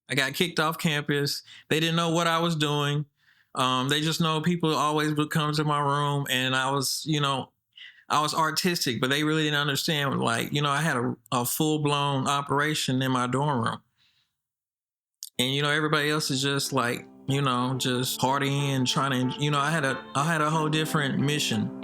I got kicked off campus. They didn't know what I was doing. They just know people always would come to my room, and I was artistic, but they really didn't understand. Like, I had a full blown operation in my dorm room, and everybody else is just like, just partying, trying to, I had a whole different mission.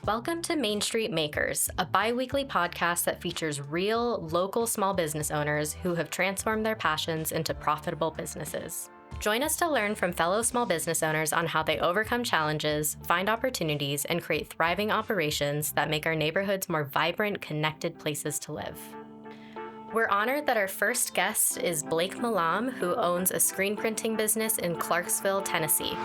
Welcome to Main Street Makers, a bi-weekly podcast that features real, local small business owners who have transformed their passions into profitable businesses. Join us to learn from fellow small business owners on how they overcome challenges, find opportunities, and create thriving operations that make our neighborhoods more vibrant, connected places to live. We're honored that our first guest is Blake Milam, who owns a screen printing business in Clarksville, Tennessee.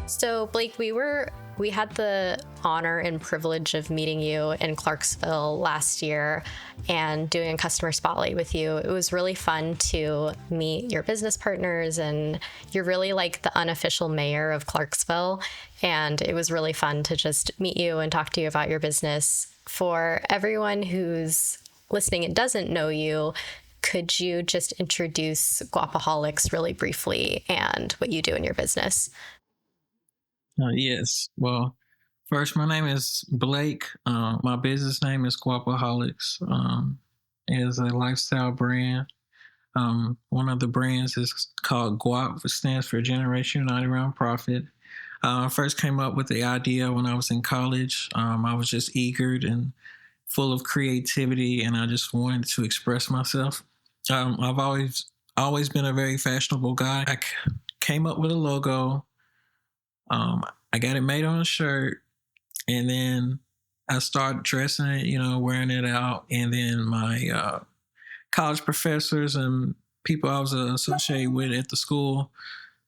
So, Blake, we had the honor and privilege of meeting you in Clarksville last year and doing a customer spotlight with you. It was really fun to meet your business partners, and you're really like the unofficial mayor of Clarksville. And it was really fun to just meet you and talk to you about your business. For everyone who's listening and doesn't know you, could you just introduce Guapaholics really briefly and what you do in your business? Yes. Well, first, my name is Blake. My business name is Guapaholics. It is a lifestyle brand. One of the brands is called Guap, which stands for Generation United Around Profit. I first came up with the idea when I was in college. I was just eager and full of creativity, and I just wanted to express myself. I've always been a very fashionable guy. Came up with a logo. I got it made on a shirt, and then I started dressing it, wearing it out. And then my college professors and people I was associated with at the school,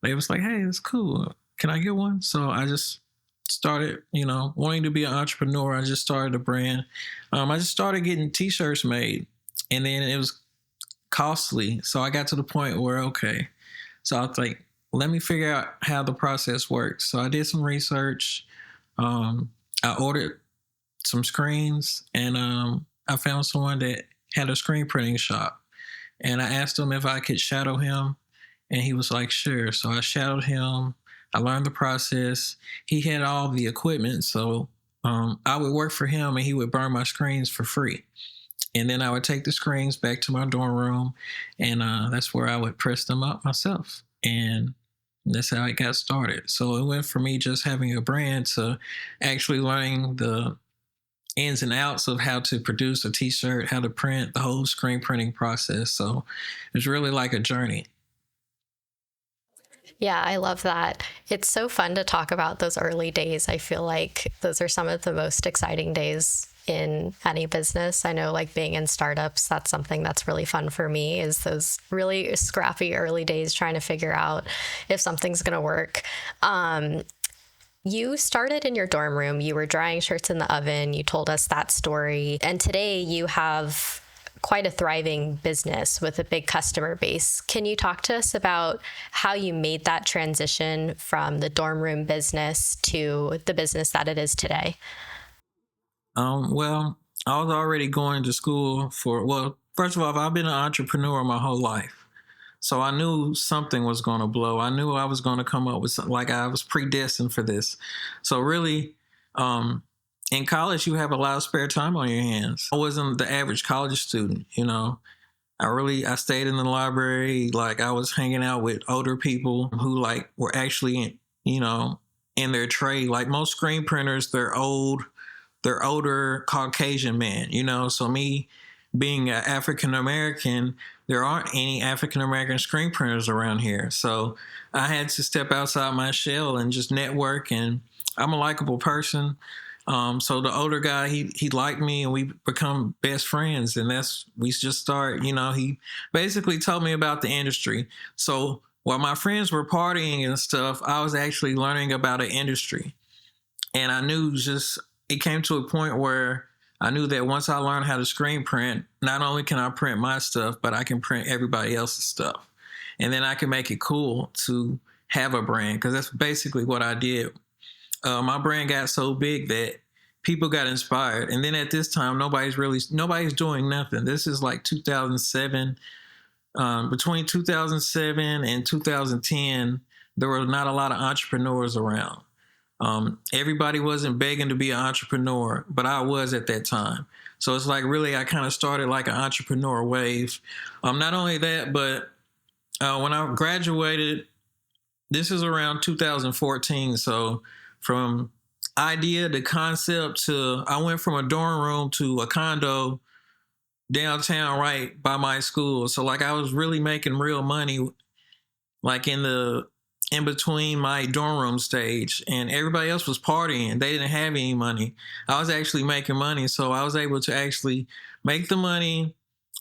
they was like, "Hey, it's cool. Can I get one?" So I just started, wanting to be an entrepreneur. I just started a brand. I just started getting T-shirts made, and then it was costly. So I got to the point where, okay, so I was like, let me figure out how the process works. So I did some research. I ordered some screens, and I found someone that had a screen printing shop. And I asked him if I could shadow him, and he was like, sure. So I shadowed him. I learned the process. He had all the equipment, so I would work for him, and he would burn my screens for free. And then I would take the screens back to my dorm room, and that's where I would press them up myself. And that's how it got started. So it went from me just having a brand to actually learning the ins and outs of how to produce a T-shirt, how to print, the whole screen printing process. So it's really like a journey. Yeah, I love that. It's so fun to talk about those early days. I feel like those are some of the most exciting days in any business. I know, like being in startups, that's something that's really fun for me, is those really scrappy early days trying to figure out if something's going to work. You started in your dorm room, you were drying shirts in the oven, you told us that story, and today you have quite a thriving business with a big customer base. Can you talk to us about how you made that transition from the dorm room business to the business that it is today? Well, I was already going to school first of all, I've been an entrepreneur my whole life. So I knew something was going to blow. I knew I was going to come up with something, like I was predestined for this. So really, in college, you have a lot of spare time on your hands. I wasn't the average college student, I stayed in the library. Like, I was hanging out with older people who like were actually, in their trade. Like most screen printers, they're older Caucasian men, So me being an African American, there aren't any African American screen printers around here. So I had to step outside my shell and just network. And I'm a likable person. So the older guy, he liked me, and we become best friends. And we just start, he basically told me about the industry. So while my friends were partying and stuff, I was actually learning about an industry. And I knew it came to a point where I knew that once I learned how to screen print, not only can I print my stuff, but I can print everybody else's stuff. And then I can make it cool to have a brand, because that's basically what I did. my brand got so big that people got inspired. And then at this time, nobody's doing nothing. This is like 2007. Between 2007 and 2010, there were not a lot of entrepreneurs around. Everybody wasn't begging to be an entrepreneur, but I was at that time. So it's like really, I kind of started like an entrepreneur wave. Not only that, but when I graduated, this is around 2014. So from idea to concept to, I went from a dorm room to a condo downtown right by my school. So like I was really making real money, like in between my dorm room stage, and everybody else was partying. They didn't have any money. I was actually making money, so I was able to actually make the money.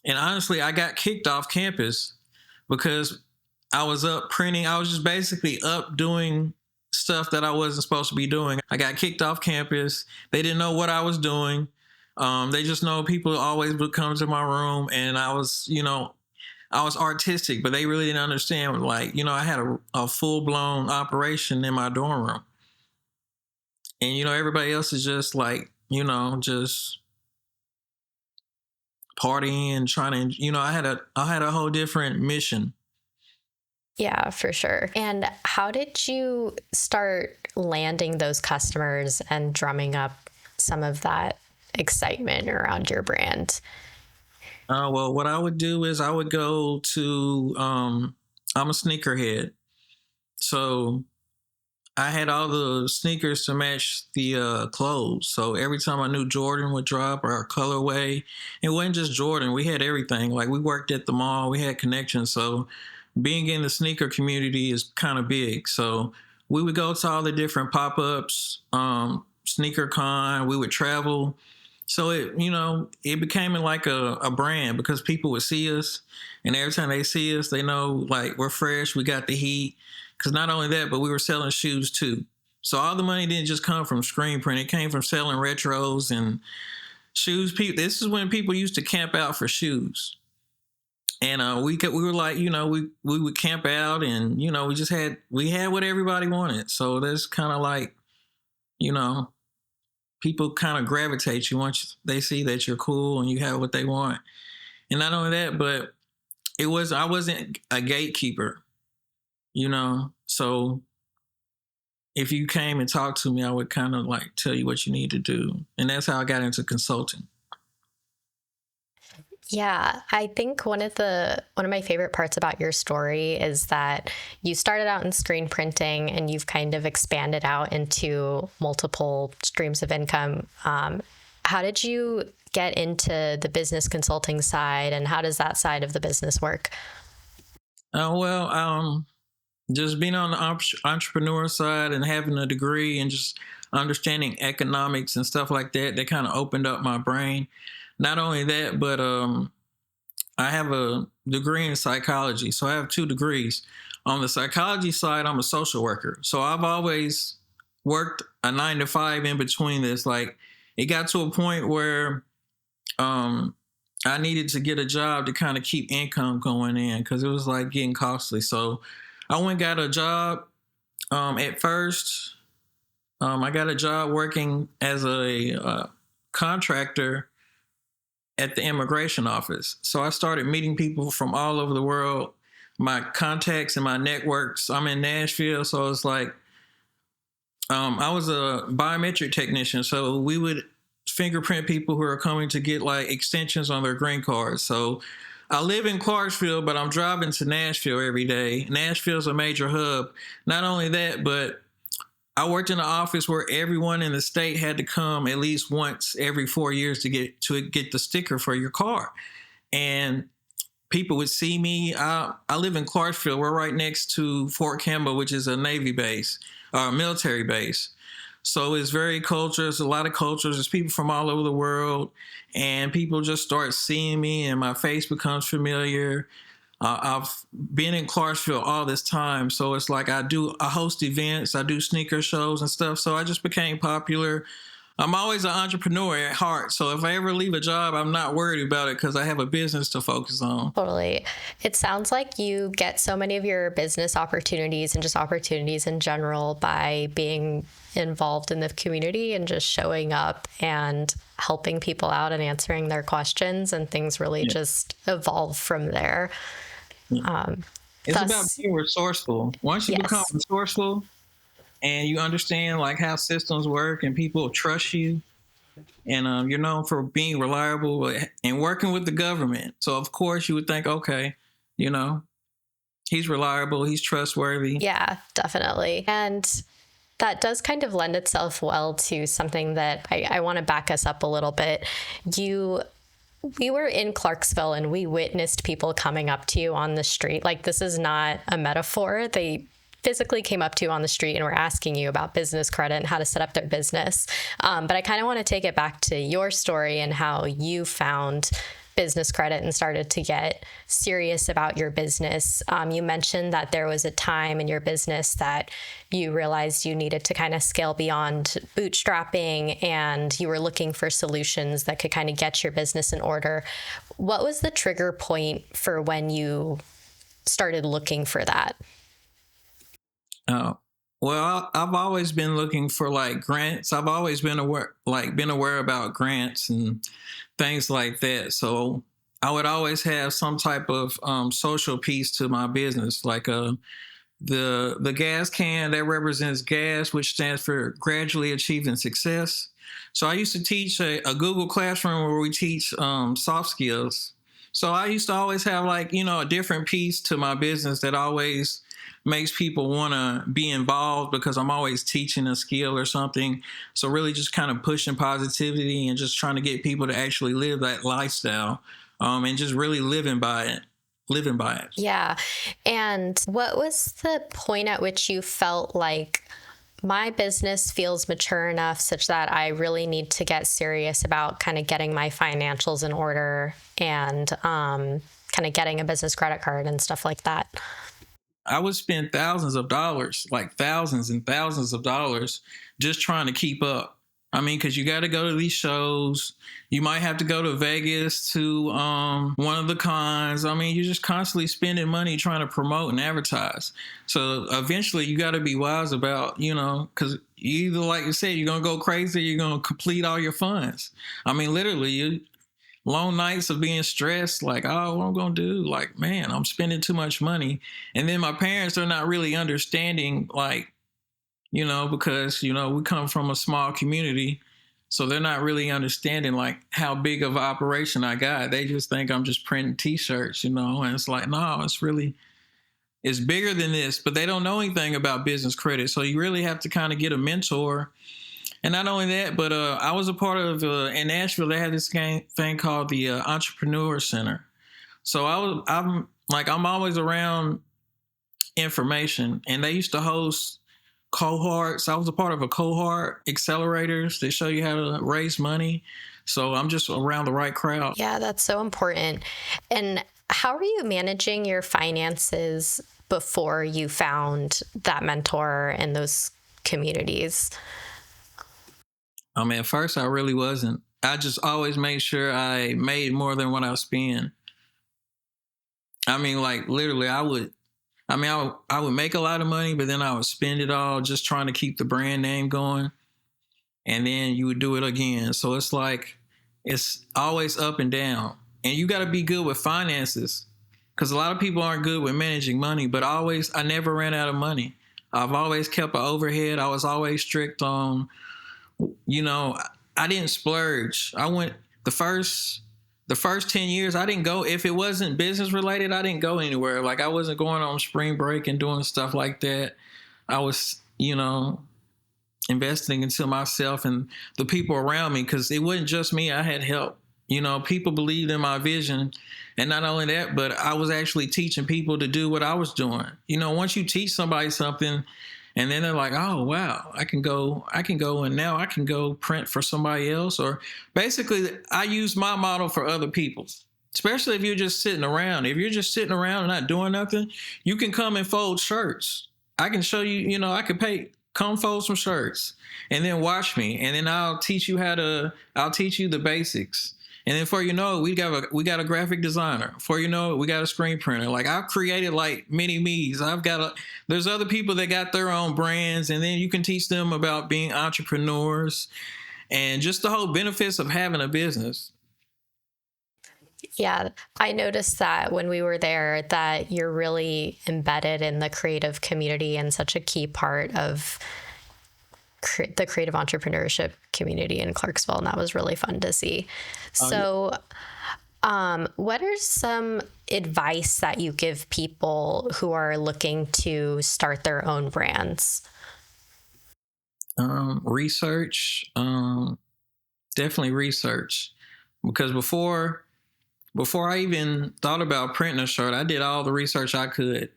And honestly, I got kicked off campus because I was up printing. I was just basically up doing stuff that I wasn't supposed to be doing. I got kicked off campus. They didn't know what I was doing. They just know people always would come to my room, and I was artistic, but they really didn't understand. Like, I had a full blown operation in my dorm room, and everybody else is just like, just partying, trying to, I had a whole different mission. Yeah, for sure. And how did you start landing those customers and drumming up some of that excitement around your brand? Well, what I would do is I would go to, I'm a sneakerhead. So I had all the sneakers to match the clothes. So every time I knew Jordan would drop or a colorway, it wasn't just Jordan. We had everything. Like we worked at the mall, we had connections. So being in the sneaker community is kind of big. So we would go to all the different pop-ups, sneaker con. We would travel. So it became like a brand because people would see us, and every time they see us, they know like we're fresh, we got the heat. Because not only that, but we were selling shoes too. So all the money didn't just come from screen print; it came from selling retros and shoes. This is when people used to camp out for shoes, and we were like, we would camp out, and we had what everybody wanted. So that's kind of like, you know, people kind of gravitate you once they see that you're cool and you have what they want. And not only that, but I wasn't a gatekeeper, so if you came and talked to me, I would kind of like tell you what you need to do. And that's how I got into consulting. Yeah, I think one of my favorite parts about your story is that you started out in screen printing and you've kind of expanded out into multiple streams of income. How did you get into the business consulting side, and how does that side of the business work? Just being on the entrepreneur side and having a degree and just understanding economics and stuff like that kind of opened up my brain. Not only that, but I have a degree in psychology. So I have 2 degrees. On the psychology side, I'm a social worker. So I've always worked a 9 to 5 in between this. Like it got to a point where I needed to get a job to kind of keep income going in because it was like getting costly. So I went and got a job. At first, I got a job working as a contractor at the immigration office. So I started meeting people from all over the world, my contacts and my networks. I'm in Nashville, so it's like I was a biometric technician. So we would fingerprint people who are coming to get like extensions on their green cards. So I live in Clarksville, but I'm driving to Nashville every day. Nashville's a major hub. Not only that, but I worked in an office where everyone in the state had to come at least once every 4 years to get the sticker for your car. And people would see me. I live in Clarksville. We're right next to Fort Campbell, which is a Navy base, military base. So it's very cultural. It's a lot of cultures. There's people from all over the world, and people just start seeing me, and my face becomes familiar. I've been in Clarksville all this time, so it's like I host events, I do sneaker shows and stuff. So I just became popular. I'm always an entrepreneur at heart. So if I ever leave a job, I'm not worried about it because I have a business to focus on. Totally. It sounds like you get so many of your business opportunities and just opportunities in general by being involved in the community and just showing up and helping people out and answering their questions, and things really Yeah. just evolve from there. Yeah. Um, It's about thus, being resourceful. Once you become yes. resourceful and you understand like how systems work and people trust you, and you're known for being reliable and working with the government. So of course you would think, okay, you know, he's reliable, he's trustworthy. Yeah, definitely. And that does kind of lend itself well to something that I want to back us up a little bit. You We were in Clarksville and we witnessed people coming up to you on the street. Like, this is not a metaphor. They physically came up to you on the street and were asking you about business credit and how to set up their business. But I kind of want to take it back to your story and how you found business credit and started to get serious about your business. You mentioned that there was a time in your business that you realized you needed to kind of scale beyond bootstrapping and you were looking for solutions that could kind of get your business in order. What was the trigger point for when you started looking for that? Oh, well, I've always been looking for like grants. I've always been aware about grants and things like that. So I would always have some type of social piece to my business, like the gas can that represents gas, which stands for gradually achieving success. So I used to teach a Google Classroom where we teach soft skills. So I used to always have like, a different piece to my business that always makes people want to be involved because I'm always teaching a skill or something. So really just kind of pushing positivity and just trying to get people to actually live that lifestyle, and just really living by it. Living by it. Yeah. And what was the point at which you felt like my business feels mature enough such that I really need to get serious about kind of getting my financials in order and kind of getting a business credit card and stuff like that? I would spend thousands of dollars, like thousands and thousands of dollars, just trying to keep up. I mean, because you got to go to these shows. You might have to go to Vegas to one of the cons. I mean, you're just constantly spending money trying to promote and advertise. So eventually you got to be wise about, because either, like you said, you're going to go crazy or you're going to complete all your funds. I mean, literally, long nights of being stressed, like, oh, what I'm going to do? Like, man, I'm spending too much money. And then my parents are not really understanding, like, because, we come from a small community. So they're not really understanding, like, how big of an operation I got. They just think I'm just printing T-shirts, and it's like, no, it's bigger than this. But they don't know anything about business credit. So you really have to kind of get a mentor. And not only that, but I was a part of, in Nashville, they had this thing called the Entrepreneur Center. So I'm always around information, and they used to host cohorts. I was a part of a cohort accelerators. They show you how to raise money. So I'm just around the right crowd. Yeah, that's so important. And how are you managing your finances before you found that mentor and those communities? I mean, at first I really wasn't. I just always made sure I made more than what I spend. I mean, like literally, I would make a lot of money, but then I would spend it all just trying to keep the brand name going. And then you would do it again. So it's like, it's always up and down. And you got to be good with finances because a lot of people aren't good with managing money, but I never ran out of money. I've always kept an overhead. I was always strict on, I didn't splurge. I went the first 10 years, I didn't go, if it wasn't business related, I didn't go anywhere. Like I wasn't going on spring break and doing stuff like that. I was, investing into myself and the people around me because it wasn't just me. I had help. People believed in my vision. And not only that, but I was actually teaching people to do what I was doing. Once you teach somebody something and then they're like, oh, wow, I can go and now I can go print for somebody else. Or basically I use my model for other people's, especially if you're just sitting around. If you're just sitting around and not doing nothing, you can come and fold shirts. I can show you, I could pay come fold some shirts and then watch me. And then I'll teach you the basics. And then before you know it, we got a graphic designer. Before you know it, we got a screen printer. Like I've created like mini me's. There's other people that got their own brands, and then you can teach them about being entrepreneurs and just the whole benefits of having a business. Yeah, I noticed that when we were there that you're really embedded in the creative community and such a key part of the creative entrepreneurship community in Clarksville, and that was really fun to see. So, what are some advice that you give people who are looking to start their own brands? Research, definitely research, because before I even thought about printing a shirt, I did all the research I could.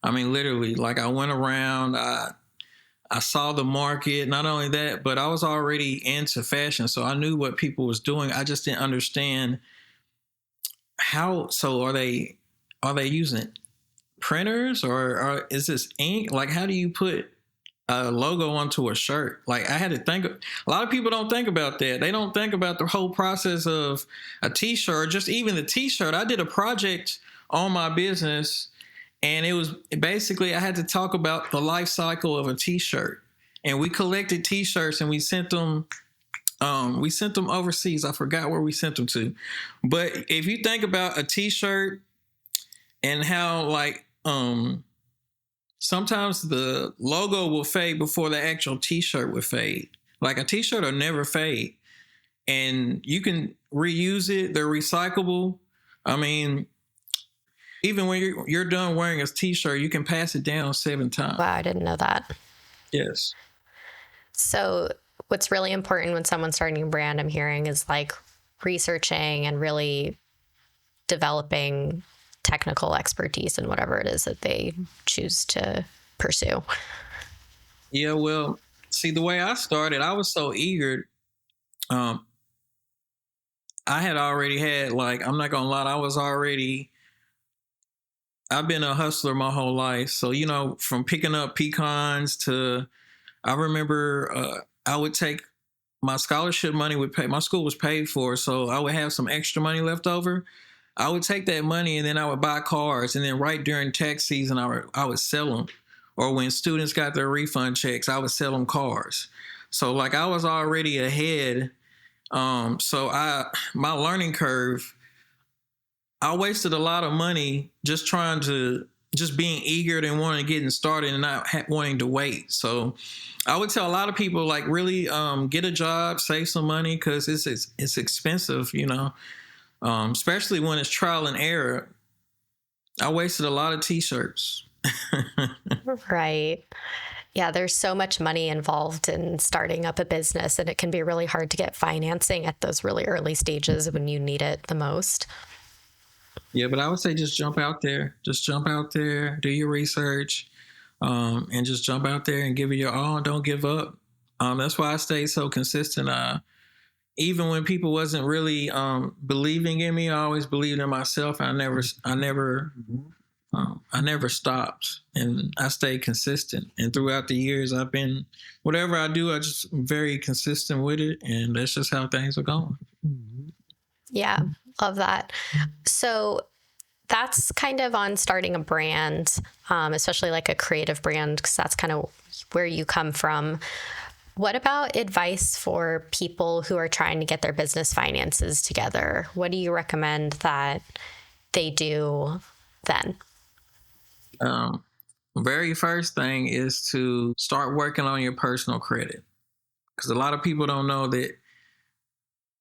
I mean, literally, like I went around, I saw the market. Not only that, but I was already into fashion, so I knew what people was doing. I just didn't understand how. So are they using printers, or is this ink? Like, how do you put a logo onto a shirt? Like, I had to think. A lot of people don't think about that. They don't think about the whole process of a t-shirt, or just even the t-shirt. I did a project on my business, and it was basically I had to talk about the life cycle of a t-shirt. And we collected t-shirts and we sent them overseas. I forgot where we sent them to. But if you think about a t-shirt and how like sometimes the logo will fade before the actual t-shirt will fade. Like a t-shirt will never fade. And you can reuse it. They're recyclable. I mean, even when you're done wearing a t-shirt, you can pass it down 7 times. Wow, I didn't know that. Yes. So, what's really important when someone's starting a brand, I'm hearing, is like researching and really developing technical expertise in whatever it is that they choose to pursue. Yeah, well, see, the way I started, I was so eager. Um, I had already had, like, I'm not gonna lie, I've been a hustler my whole life. So, from picking up pecans to, I remember I would take my scholarship money my school was paid for. So I would have some extra money left over. I would take that money and then I would buy cars. And then right during tax season, I would sell them. Or when students got their refund checks, I would sell them cars. So like I was already ahead. My learning curve, I wasted a lot of money just being eager and wanting to get started and not wanting to wait. So I would tell a lot of people, like, really get a job, save some money, because it's expensive, especially when it's trial and error. I wasted a lot of t-shirts. Right. Yeah, there's so much money involved in starting up a business, and it can be really hard to get financing at those really early stages when you need it the most. Yeah, but I would say just jump out there. Just jump out there, do your research, and just jump out there and give it your all. Don't give up. That's why I stayed so consistent. Even when people wasn't really believing in me, I always believed in myself. I never stopped, and I stayed consistent. And throughout the years, whatever I do, I just very consistent with it, and that's just how things are going. Yeah, love that. So that's kind of on starting a brand, especially like a creative brand, because that's kind of where you come from. What about advice for people who are trying to get their business finances together? What do you recommend that they do then? Very first thing is to start working on your personal credit, because a lot of people don't know that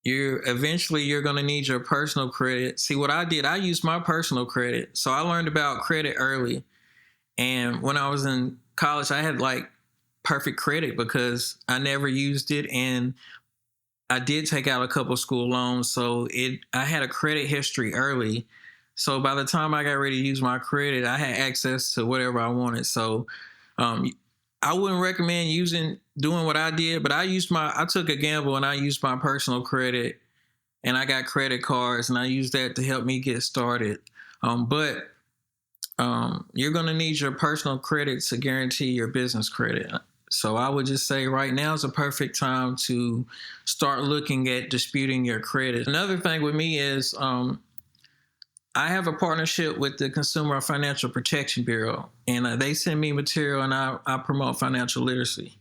you're going to need your personal credit. See, what I did, I used my personal credit. So I learned about credit early. And when I was in college, I had like perfect credit because I never used it. And I did take out a couple school loans. So I had a credit history early. So by the time I got ready to use my credit, I had access to whatever I wanted. So I wouldn't recommend doing what I did, but I took a gamble and I used my personal credit, and I got credit cards, and I used that to help me get started. But you're going to need your personal credit to guarantee your business credit. So I would just say right now is a perfect time to start looking at disputing your credit. Another thing with me is I have a partnership with the Consumer Financial Protection Bureau, and they send me material, and I promote financial literacy.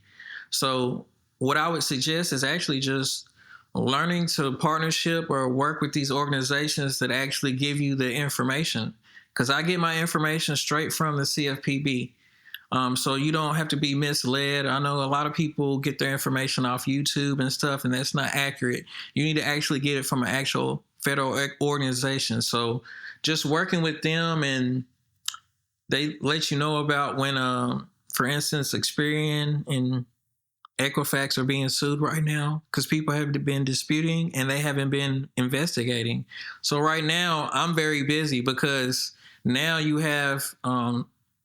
So what I would suggest is actually just learning to partnership or work with these organizations that actually give you the information. Because I get my information straight from the CFPB. So you don't have to be misled. I know a lot of people get their information off YouTube and stuff, and that's not accurate. You need to actually get it from an actual federal organization. So just working with them, and they let you know about when, for instance, Experian and Equifax are being sued right now because people have been disputing and they haven't been investigating. So right now I'm very busy because now you have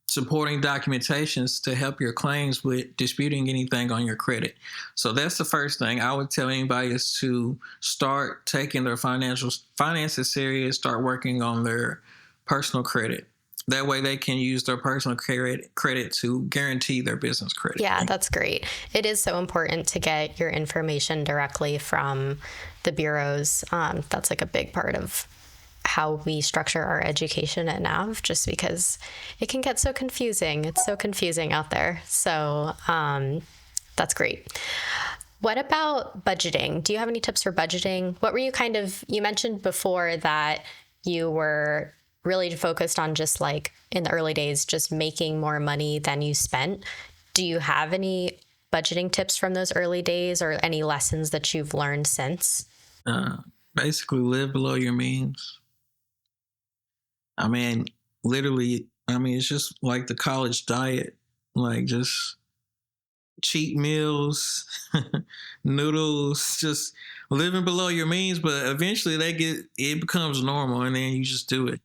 supporting documentations to help your claims with disputing anything on your credit. So that's the first thing I would tell anybody, is to start taking their finances serious, start working on their personal credit. That way they can use their personal credit to guarantee their business credit. Yeah, that's great. It is so important to get your information directly from the bureaus. That's like a big part of how we structure our education at Nav, just because it can get so confusing. It's so confusing out there. So that's great. What about budgeting? Do you have any tips for budgeting? What were you mentioned before that you were really focused on, just like in the early days, just making more money than you spent. Do you have any budgeting tips from those early days, or any lessons that you've learned since? Basically live below your means. I mean, literally, it's just like the college diet, like just cheap meals, noodles, just living below your means. But eventually it becomes normal, and then you just do it.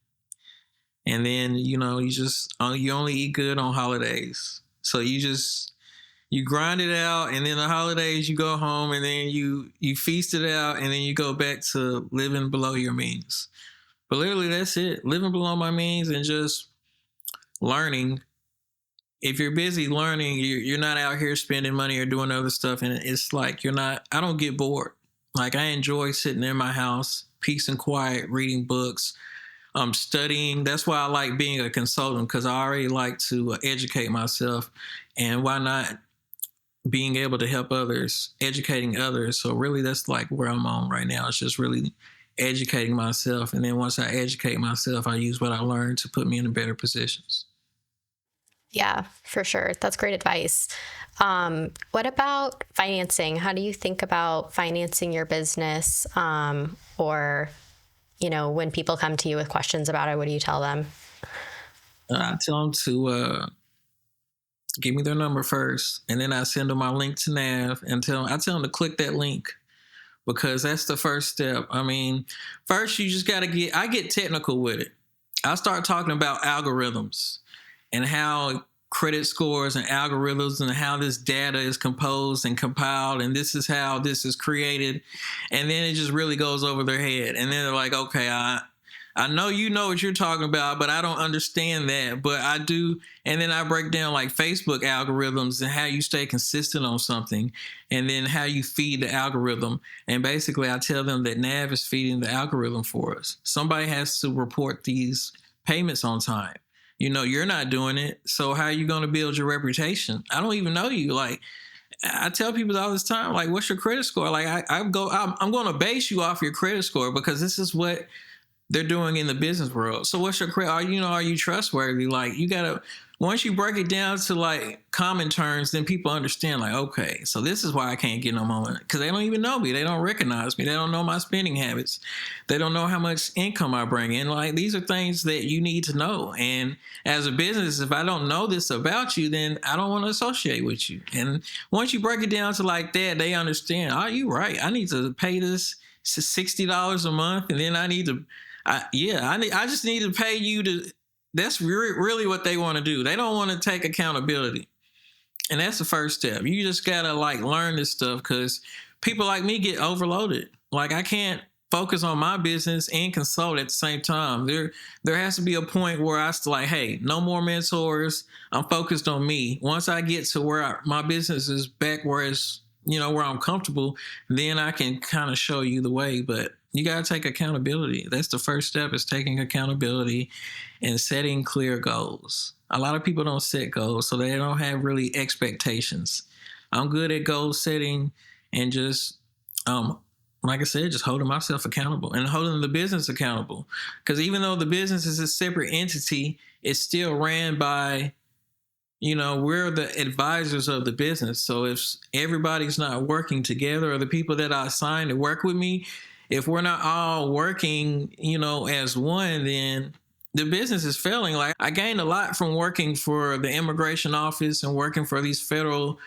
And then, you only eat good on holidays. So you grind it out, and then the holidays you go home, and then you feast it out, and then you go back to living below your means. But literally that's it. Living below my means and just learning. If you're busy learning, you're not out here spending money or doing other stuff. And it's like I don't get bored. Like, I enjoy sitting in my house, peace and quiet, reading books, studying. That's why I like being a consultant, because I already like to educate myself. And why not being able to help others, educating others? So really that's like where I'm on right now. It's just really educating myself. And then once I educate myself, I use what I learned to put me in better positions. Yeah, for sure. That's great advice. What about financing? How do you think about financing your business? Or when people come to you with questions about it, what do you tell them? I tell them to give me their number first, and then I send them my link to Nav, and I tell them to click that link, because that's the first step. First you just got to I get technical with it. I start talking about algorithms and how credit scores and algorithms and how this data is composed and compiled, and this is how this is created. And then it just really goes over their head. And then they're like, okay, I know you know what you're talking about, but I don't understand that, but I do. And then I break down like Facebook algorithms and how you stay consistent on something, and then how you feed the algorithm. And basically I tell them that Nav is feeding the algorithm for us. Somebody has to report these payments on time. You're not doing it. So how are you going to build your reputation? I don't even know you. Like, I tell people all this time, like, what's your credit score? Like, I'm going to base you off your credit score, because this is what they're doing in the business world. So what's your credit? Are you trustworthy? Like, you gotta, once you break it down to like common terms, then people understand, like, okay, so this is why I can't get no more, because they don't even know me. They don't recognize me. They don't know my spending habits. They don't know how much income I bring in. Like, these are things that you need to know. And as a business, if I don't know this about you, then I don't want to associate with you. And once you break it down to like that, they understand, oh, you're right. I need to pay this $60 a month, and then I need to, I just need to pay you to. That's really what they want to do. They don't want to take accountability. And that's the first step. You just got to like learn this stuff, because people like me get overloaded. Like, I can't focus on my business and consult at the same time. There has to be a point where I still like, hey, no more mentors. I'm focused on me. Once I get to where my business is back where it's, where I'm comfortable, then I can kind of show you the way. But you got to take accountability. That's the first step, is taking accountability and setting clear goals. A lot of people don't set goals, so they don't have really expectations. I'm good at goal setting and just, like I said, just holding myself accountable and holding the business accountable. Because even though the business is a separate entity, it's still ran by, we're the advisors of the business. So if everybody's not working together, or the people that I assigned to work with me, if we're not all working, as one, then the business is failing. Like, I gained a lot from working for the immigration office and working for these federal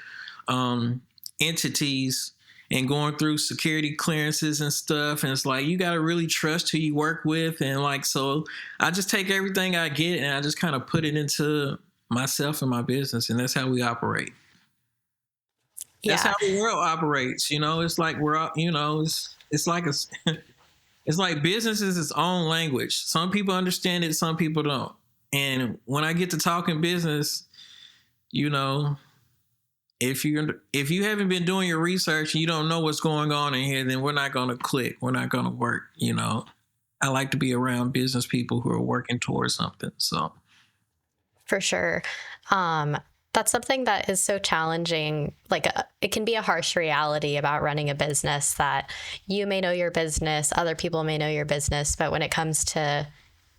entities and going through security clearances and stuff. And it's like, you got to really trust who you work with. And like, so I just take everything I get and I just kind of put it into myself and my business. And that's how we operate. That's Yeah. how the world operates. It's like it's like it's like business is its own language. Some people understand it, some people don't. And when I get to talking business, if you haven't been doing your research and you don't know what's going on in here, then we're not going to click. We're not going to work. I like to be around business people who are working towards something. So, for sure. That's something that is so challenging. Like, it can be a harsh reality about running a business, that you may know your business, other people may know your business, but when it comes to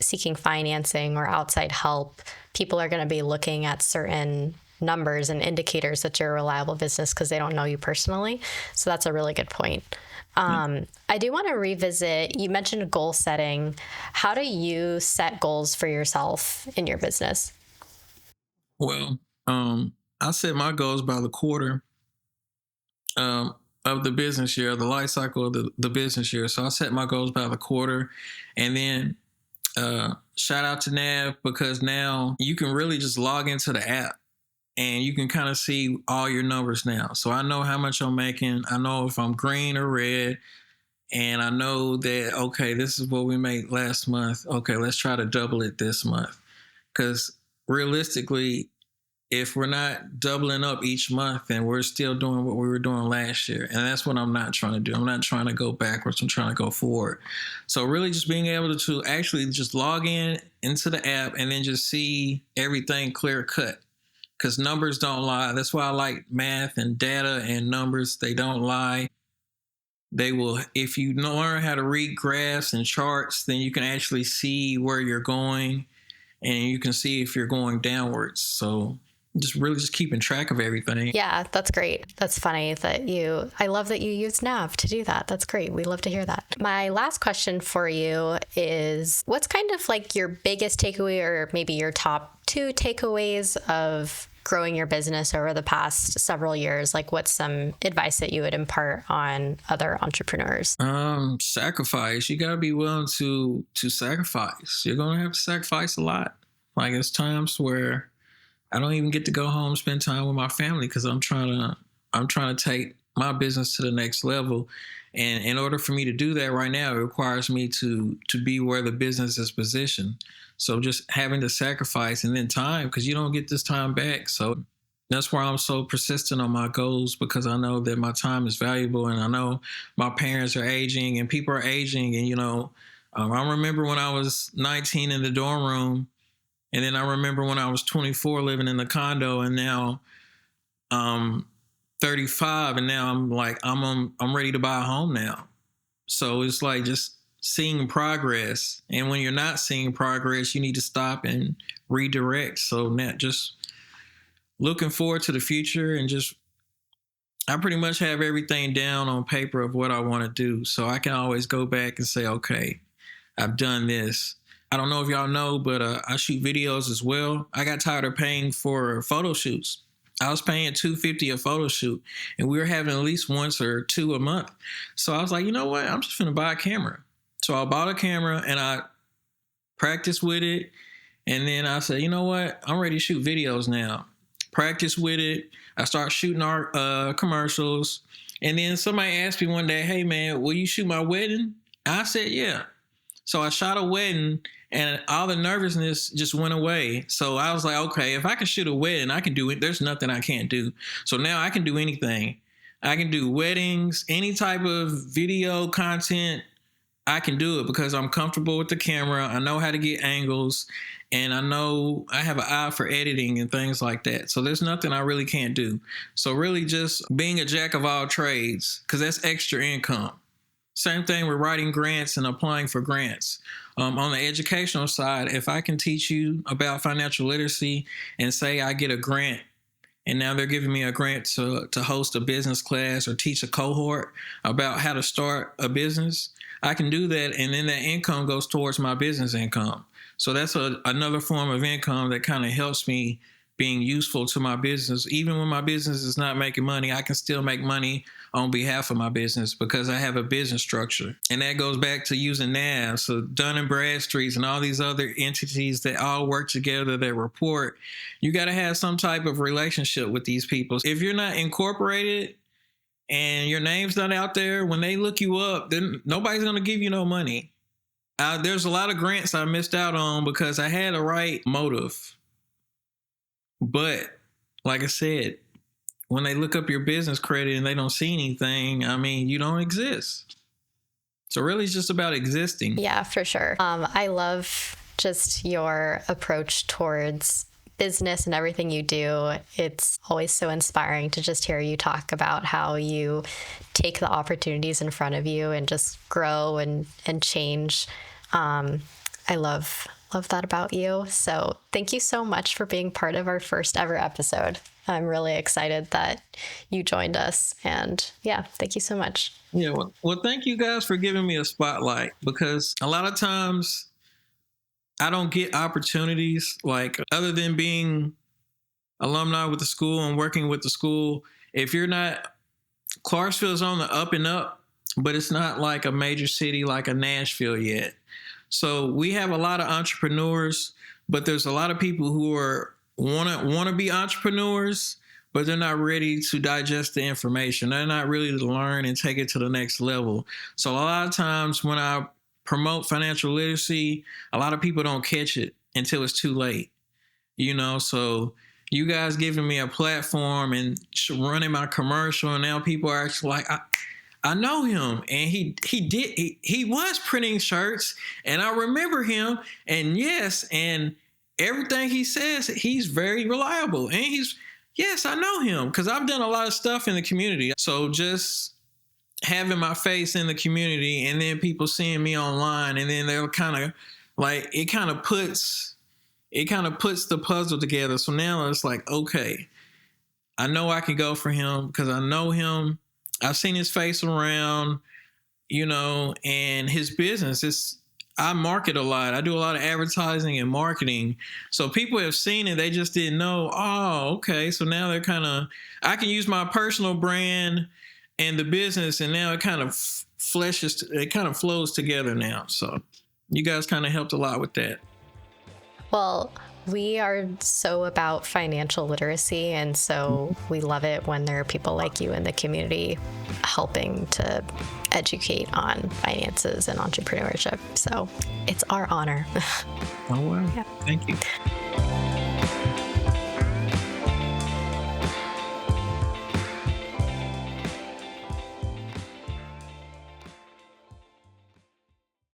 seeking financing or outside help, people are going to be looking at certain numbers and indicators that you're a reliable business because they don't know you personally. So that's a really good point. I do want to revisit, you mentioned goal setting. How do you set goals for yourself in your business? Well, I set my goals by the quarter of the business year, the life cycle of the business year. So I set my goals by the quarter. And then shout out to Nav, because now you can really just log into the app and you can kind of see all your numbers now. So I know how much I'm making. I know if I'm green or red. And I know that, okay, this is what we made last month. Okay, let's try to double it this month. Because realistically, if we're not doubling up each month, then we're still doing what we were doing last year. And that's what I'm not trying to do. I'm not trying to go backwards. I'm trying to go forward. So really just being able to actually just log in into the app and then just see everything clear cut. Because numbers don't lie. That's why I like math and data and numbers. They don't lie. They will, if you learn how to read graphs and charts, then you can actually see where you're going and you can see if you're going downwards. So just really just keeping track of everything. Yeah, that's great. That's funny that I love that you use Nav to do that. That's great. We love to hear that. My last question for you is, what's kind of like your biggest takeaway, or maybe your top 2 takeaways of growing your business over the past several years? Like, what's some advice that you would impart on other entrepreneurs? Sacrifice. You gotta be willing to sacrifice. You're gonna have to sacrifice a lot. Like, there's times where I don't even get to go home, spend time with my family, because I'm trying to take my business to the next level. And in order for me to do that right now, it requires me to be where the business is positioned. So just having to sacrifice, and then time, because you don't get this time back. So that's why I'm so persistent on my goals, because I know that my time is valuable, and I know my parents are aging and people are aging. And, I remember when I was 19 in the dorm room, and then I remember when I was 24 living in the condo, and now I'm 35, and now I'm like, I'm ready to buy a home now. So it's like just seeing progress. And when you're not seeing progress, you need to stop and redirect. So not just looking forward to the future, and just, I pretty much have everything down on paper of what I want to do. So I can always go back and say, okay, I've done this. I don't know if y'all know, but I shoot videos as well. I got tired of paying for photo shoots. I was paying $250 a photo shoot, and we were having at least once or two a month. So I was like, you know what? I'm just going to buy a camera. So I bought a camera and I practiced with it. And then I said, you know what? I'm ready to shoot videos now. Practice with it. I start shooting our commercials. And then somebody asked me one day, hey man, will you shoot my wedding? I said, yeah. So I shot a wedding and all the nervousness just went away. So I was like, okay, if I can shoot a wedding, I can do it. There's nothing I can't do. So now I can do anything. I can do weddings, any type of video content. I can do it because I'm comfortable with the camera. I know how to get angles, and I know I have an eye for editing and things like that. So there's nothing I really can't do. So really just being a jack of all trades, because that's extra income. Same thing with writing grants and applying for grants. On the educational side, if I can teach you about financial literacy and say I get a grant, and now they're giving me a grant to host a business class or teach a cohort about how to start a business, I can do that, and then that income goes towards my business income. So that's another form of income that kind of helps me being useful to my business. Even when my business is not making money, I can still make money on behalf of my business because I have a business structure. And that goes back to using Nav, so Dun & Bradstreet's and all these other entities that all work together that report. You got to have some type of relationship with these people. If you're not incorporated and your name's not out there, when they look you up, then nobody's going to give you no money. There's a lot of grants I missed out on because I had the right motive. But like I said, when they look up your business credit and they don't see anything, I mean, you don't exist. So really it's just about existing. Yeah, for sure. I love just your approach towards business and everything you do. It's always so inspiring to just hear you talk about how you take the opportunities in front of you and just grow and change. I love that about you. So thank you so much for being part of our first ever episode. I'm really excited that you joined us. And yeah, thank you so much. Yeah, well, thank you guys for giving me a spotlight, because a lot of times I don't get opportunities, like, other than being alumni with the school and working with the school. If you're not, Clarksville's on the up and up, but it's not like a major city like a Nashville yet. So we have a lot of entrepreneurs, but there's a lot of people who want to be entrepreneurs, but they're not ready to digest the information. They're not ready to learn and take it to the next level. So a lot of times when I promote financial literacy, a lot of people don't catch it until it's too late. So you guys giving me a platform and running my commercial, and now people are actually like, I know him, and he was printing shirts, and I remember him, and yes, and everything he says, he's very reliable, and yes, I know him because I've done a lot of stuff in the community. So just having my face in the community, and then people seeing me online, and then they're kind of like, it kind of puts the puzzle together. So now it's like, okay, I know I can go for him because I know him. I've seen his face around, and his business. I market a lot. I do a lot of advertising and marketing. So people have seen it. They just didn't know. Oh, okay. So now they're I can use my personal brand and the business, and now it kind of flows together now. So you guys kind of helped a lot with that. Well, we are so about financial literacy, and so we love it when there are people like you in the community helping to educate on finances and entrepreneurship. So it's our honor. Oh, wow. Yeah. Thank you.